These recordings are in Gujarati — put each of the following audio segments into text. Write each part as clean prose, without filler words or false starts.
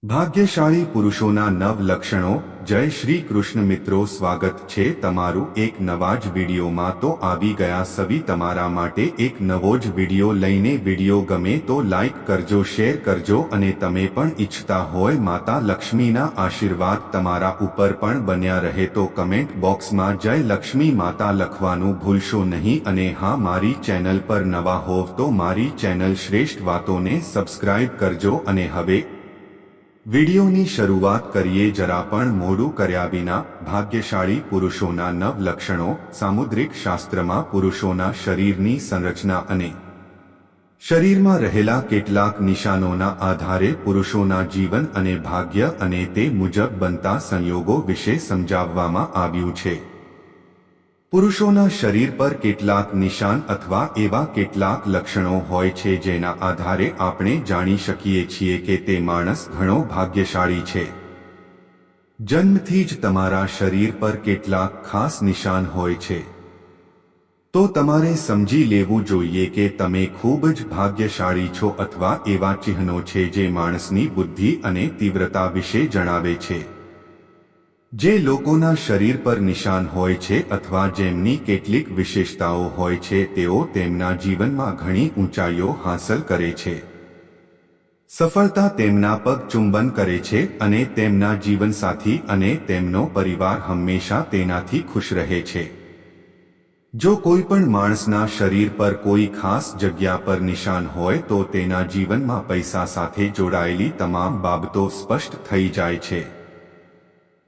ભાગ્યશાળી પુરુષોના 9 લક્ષણો। જય શ્રી કૃષ્ણ મિત્રો, સ્વાગત છે તમારું એક નવા જ વિડીયોમાં। તો આવી ગયા સવી તમારા માટે એક નવો જ વિડીયો લઈને। વિડીયો ગમે તો લાઈક કરજો, શેર કરજો અને તમે પણ ઈચ્છતા હોય માતા લક્ષ્મીના આશીર્વાદ તમારા ઉપર પણ બન્યા રહે તો કમેન્ટ બોક્સમાં જય લક્ષ્મી માતા લખવાનું ભૂલશો નહીં। અને હા, મારી ચેનલ પર નવા હોવ તો મારી ચેનલ શ્રેષ્ઠ વાતોને સબસ્ક્રાઇબ કરજો। અને હવે વિડીયોની શરૂઆત કરીએ જરા પણ મોડું કર્યા વિના। ભાગ્યશાળી પુરુષોના 9 લક્ષણો। સામુદ્રિક શાસ્ત્રમાં પુરુષોના શરીરની સંરચના અને શરીરમાં રહેલા કેટલાક નિશાનોના આધારે પુરુષોના જીવન અને ભાગ્ય અને તે મુજબ બનતા સંયોગો વિશે સમજાવવામાં આવ્યું છે। પુરુષોના શરીર પર કેટલાક નિશાન અથવા એવા કેટલાક લક્ષણો હોય છે જેના આધારે આપણે જાણી શકીએ છીએ કે તે માણસ ઘણો ભાગ્યશાળી છે। જન્મથી જ તમારા શરીર પર કેટલાક ખાસ નિશાન હોય છે તો તમારે સમજી લેવું જોઈએ કે તમે ખૂબ જ ભાગ્યશાળી છો અથવા એવા ચિહ્નો છે જે માણસની બુદ્ધિ અને તીવ્રતા વિશે જણાવે છે। જે લોકોના શરીર પર નિશાન હોય છે અથવા જેમની કેટલીક વિશેષતાઓ હોય છે તેઓ તેમના જીવનમાં ઘણી ઊંચાઈઓ હાંસલ કરે છે। સફળતા તેમના પગ ચુંબન કરે છે અને તેમના જીવનસાથી અને તેમનો પરિવાર હંમેશા તેનાથી ખુશ રહે છે। જો કોઈ પણ માણસના શરીર પર કોઈ ખાસ જગ્યા પર નિશાન હોય તો તેના જીવનમાં પૈસા સાથે જોડાયેલી તમામ બાબતો સ્પષ્ટ થઈ જાય છે।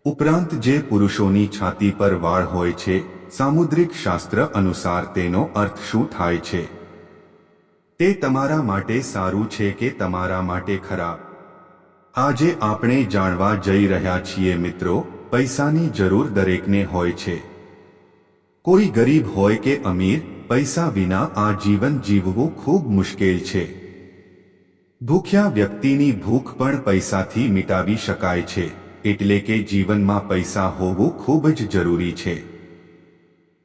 ઉપરાંત જે પુરુષોની છાતી પર વાળ હોય છે, સામુદ્રિક શાસ્ત્ર અનુસાર તેનો અર્થ શું થાય છે, તે તમારા માટે સારું છે કે તમારા માટે ખરાબ, આજે આપણે જાણવા જઈ રહ્યા છીએ મિત્રો। પૈસાની જરૂર દરેકને હોય છે, કોઈ ગરીબ હોય કે અમીર, પૈસા વિના આ જીવન જીવવું ખૂબ મુશ્કેલ છે। ભૂખ્યા વ્યક્તિની ભૂખ પણ પૈસાથી મિટાવી શકાય છે, એટલે કે જીવનમાં પૈસા હોવું ખૂબ જ જરૂરી છે।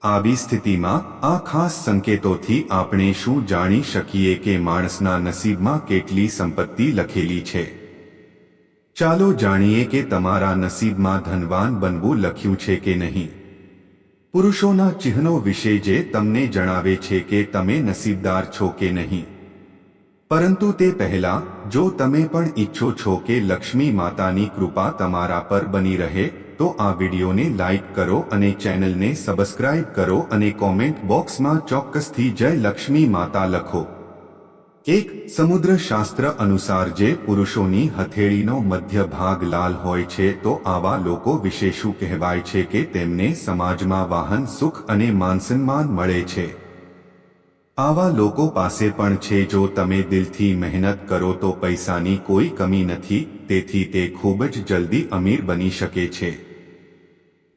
આવી સ્થિતિમાં આ ખાસ સંકેતોથી આપણે શું જાણી શકીએ કે માણસના નસીબમાં કેટલી સંપત્તિ લખેલી છે? ચાલો જાણીએ કે તમારા નસીબમાં ધનવાન બનવું લખ્યું છે કે નહીં। પુરુષોના ચિહ્નો વિશે જે તમને જણાવે છે કે તમે નસીબદાર છો કે નહીં। પરંતુ તે પહેલા જો તમે પણ ઈચ્છો છો કે લક્ષ્મી માતાની કૃપા તમારા પર બની રહે તો આ વિડીયોને લાઈક કરો અને ચેનલને સબસ્ક્રાઇબ કરો અને કોમેન્ટ બોક્સમાં ચોક્કસથી જય લક્ષ્મી માતા લખો। એક સમુદ્ર શાસ્ત્ર અનુસાર જે પુરુષોની હથેળીનો મધ્ય ભાગ લાલ હોય છે તો આવા લોકો વિશે શું કહેવાય છે કે તેમને સમાજમાં વાહન, સુખ અને માનસન્માન મળે છે। આવા લોકો પાસે પણ છે। જો તમે દિલથી મહેનત કરો તો પૈસાની કોઈ કમી નથી, તેથી તે ખૂબ જ જલ્દી અમીર બની શકે છે।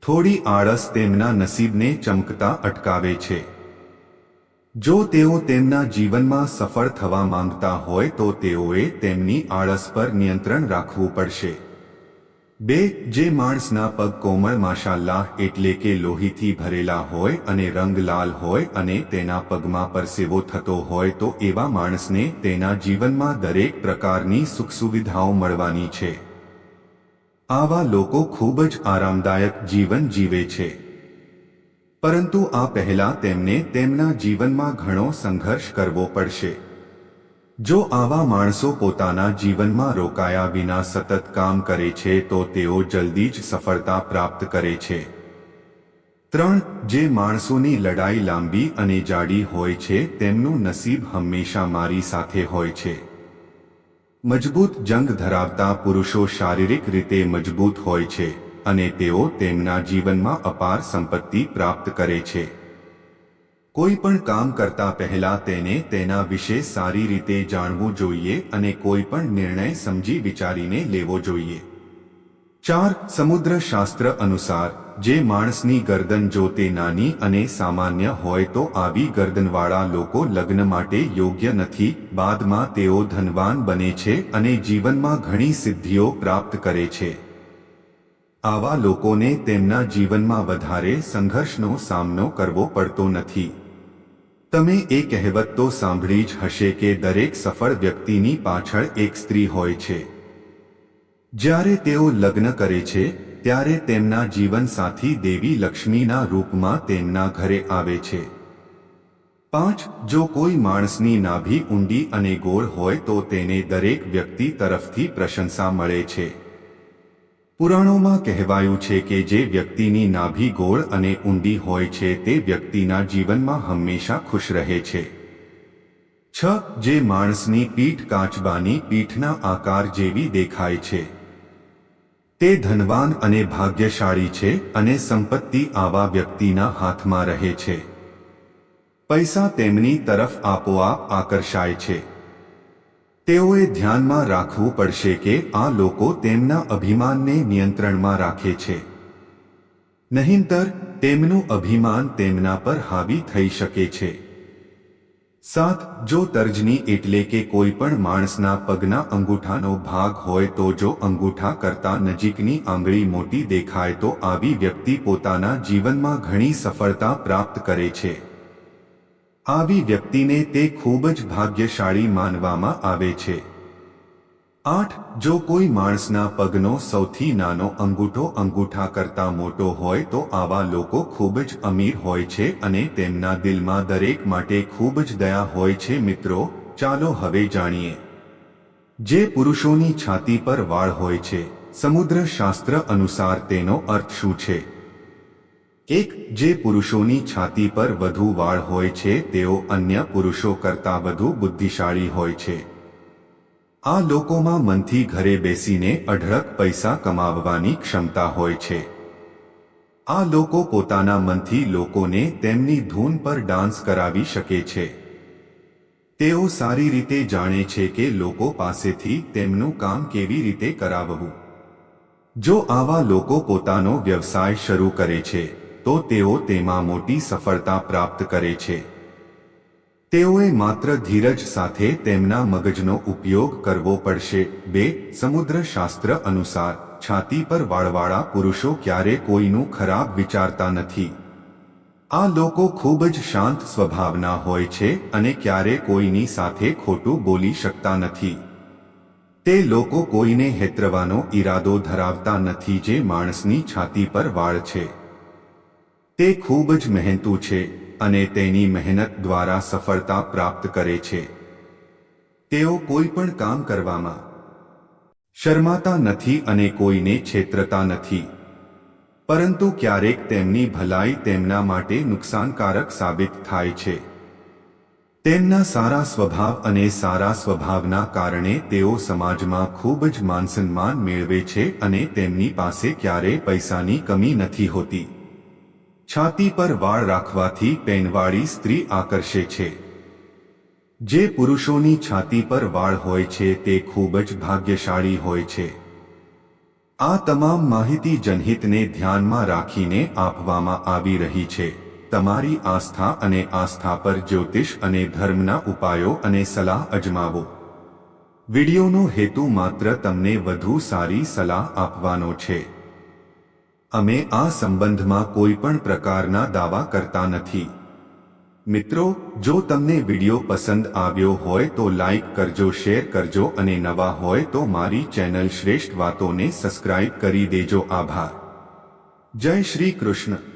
થોડી આળસ તેમના નસીબને ચમકતા અટકાવે છે। જો તેઓ તેમના જીવનમાં સફળ થવા માંગતા હોય તો તેઓએ તેમની આળસ પર નિયંત્રણ રાખવું પડશે। 2 જે માણસના પગ કોમળ માશાલ્લાહ એટલે કે લોહીથી ભરેલા હોય અને રંગ લાલ હોય અને તેના પગમાં પરસેવો થતો હોય તો એવા માણસને તેના જીવનમાં દરેક પ્રકારની સુખ સુવિધાઓ મળવાની છે। આવા લોકો ખૂબ જ આરામદાયક જીવન જીવે છે, પરંતુ આ પહેલા તેમને તેમના જીવનમાં ઘણો સંઘર્ષ કરવો પડશે। જો આવા માણસો પોતાના જીવનમાં રોકાયા વિના સતત કામ કરે છે તો તેઓ જલ્દી જ સફળતા પ્રાપ્ત કરે છે। 3 જે માણસોની લડાઈ લાંબી અને જાડી હોય છે તેમનું નસીબ હંમેશા મારી સાથે હોય છે। મજબૂત જંગ ધરાવતા પુરુષો શારીરિક રીતે મજબૂત હોય છે અને તેઓ તેમના જીવનમાં અપાર સંપત્તિ પ્રાપ્ત કરે છે। કોઈ પણ કામ કરતા પહેલા તેને તેના વિશે સારી રીતે જાણવું જોઈએ અને કોઈ પણ નિર્ણય સમજી વિચારીને લેવો જોઈએ। 4 સમુદ્ર શાસ્ત્ર અનુસાર જે માણસની ગરદન જો તે નાની અને સામાન્ય હોય તો આવી ગરદનવાળા લોકો લગ્ન માટે યોગ્ય નથી। બાદમાં તેઓ ધનવાન બને છે અને જીવનમાં ઘણી સિદ્ધિઓ પ્રાપ્ત કરે છે। આવા લોકોને તેમના જીવનમાં વધારે સંઘર્ષનો સામનો કરવો પડતો નથી। તમે એ કહેવત તો સાંભળી જ હશે કે દરેક સફળ વ્યક્તિની પાછળ એક સ્ત્રી હોય છે। જ્યારે તેઓ લગ્ન કરે છે ત્યારે તેમના જીવનસાથી દેવી લક્ષ્મીના રૂપમાં તેમના ઘરે આવે છે. 5. જો કોઈ માણસની નાભી ઊંડી અને ગોળ હોય તો તેને દરેક વ્યક્તિ તરફથી પ્રશંસા મળે છે. પુરાણોમાં કહેવાયું છે કે જે વ્યક્તિની નાભી ગોળ અને ઊંડી હોય છે તે વ્યક્તિના જીવનમાં હંમેશા ખુશ રહે છે. 6. જે માણસની પીઠ કાચબાની પીઠના આકાર જેવી દેખાય છે તે ધનવાન અને ભાગ્યશાળી છે અને સંપત્તિ આવા વ્યક્તિના હાથમાં રહે છે. પૈસા તેમની તરફ આપોઆપ આકર્ષાય છે. તેઓએ ધ્યાનમાં રાખવું પડશે કે આ લોકો તેમના અભિમાનને નિયંત્રણમાં રાખે છે. નહીંતર તેમનું અભિમાન તેમના પર હાવી થઈ શકે છે. 7. જો તર્જની એટલે કે કોઈ પણ માણસના પગના અંગૂઠાનો ભાગ હોય તો જો અંગૂઠા કરતાં નજીકની આંગળી મોટી દેખાય તો આવી વ્યક્તિ પોતાના જીવનમાં ઘણી સફળતા પ્રાપ્ત કરે છે. આવી વ્યક્તિને તે ખૂબ જ ભાગ્યશાળી માનવામાં આવે છે. 8. જો કોઈ માણસના પગનો સૌથી નાનો અંગૂઠો અંગૂઠા કરતાં મોટો હોય તો આવા લોકો ખૂબ જ અમીર હોય છે અને તેમના દિલમાં દરેક માટે ખૂબ જ દયા હોય છે. મિત્રો, ચાલો હવે જાણીએ જે પુરુષોની છાતી પર વાળ હોય છે સમુદ્ર શાસ્ત્ર અનુસાર તેનો અર્થ શું છે. 1. જે પુરુષોની છાતી પર વધુ વાળ હોય છે તેઓ અન્ય પુરુષો કરતાં વધુ બુદ્ધિશાળી હોય છે. આ લોકોમાં મનથી ઘરે બેસીને અઢળક પૈસા કમાવવાની ક્ષમતા હોય છે. આ લોકો પોતાના મનથી લોકોને તેમની ધૂન પર ડાન્સ કરાવી શકે છે. તેઓ સારી રીતે જાણે છે કે લોકો પાસેથી તેમનું કામ કેવી રીતે કરાવવું. જો આવા લોકો પોતાનો વ્યવસાય શરૂ કરે છે તો તેઓ તેમાં મોટી સફળતા પ્રાપ્ત કરે છે. તેઓએ માત્ર ધીરજ સાથે તેમના મગજનો ઉપયોગ કરવો પડશે. 2. સમુદ્ર શાસ્ત્ર અનુસાર છાતી પર વાળવાળા પુરુષો ક્યારે કોઈનું ખરાબ વિચારતા નથી. આ લોકો ખૂબ જ શાંત સ્વભાવના હોય છે અને ક્યારે કોઈની સાથે ખોટું બોલી શકતા નથી. તે લોકો કોઈને હેતરવાનો ઈરાદો ધરાવતા નથી. જે માણસની છાતી પર વાળ છે તે ખૂબ જ મહેનતુ છે અને તેની મહેનત દ્વારા સફળતા પ્રાપ્ત કરે છે. તેઓ કોઈ પણ કામ કરવામાં શરમાતા નથી અને કોઈને છેતરતા નથી, પરંતુ ક્યારેક તેમની ભલાઈ તેમના માટે નુકસાનકારક સાબિત થાય છે. તેમના સારા સ્વભાવ અને સારા સ્વભાવના કારણે તેઓ સમાજમાં ખૂબ જ માનસન્માન મેળવે છે અને તેમની પાસે ક્યારેય પૈસાની કમી નથી હોતી. છાતી પર વાળ રાખવાથી પેનવાળી સ્ત્રી આકર્ષે છે. જે પુરુષોની છાતી પર વાળ હોય છે તે ખૂબ જ ભાગ્યશાળી હોય છે. આ તમામ માહિતી જનહિતને ધ્યાનમાં રાખીને આપવામાં આવી રહી છે. તમારી આસ્થા અને આસ્થા પર જ્યોતિષ અને ધર્મના ઉપાયો અને સલાહ અજમાવો. વિડિયોનો હેતુ માત્ર તમને વધુ સારી સલાહ આપવાનો છે. અમે આ સંબંધમાં કોઈ પણ પ્રકારના દાવા કરતા નથી. મિત્રો, જો તમને વિડિયો પસંદ આવ્યો હોય તો લાઈક કરજો, શેર કરજો અને નવા હોય તો મારી ચેનલ શ્રેષ્ઠ વાતોને સબસ્ક્રાઇબ કરી દેજો. આભાર. જય શ્રી કૃષ્ણ.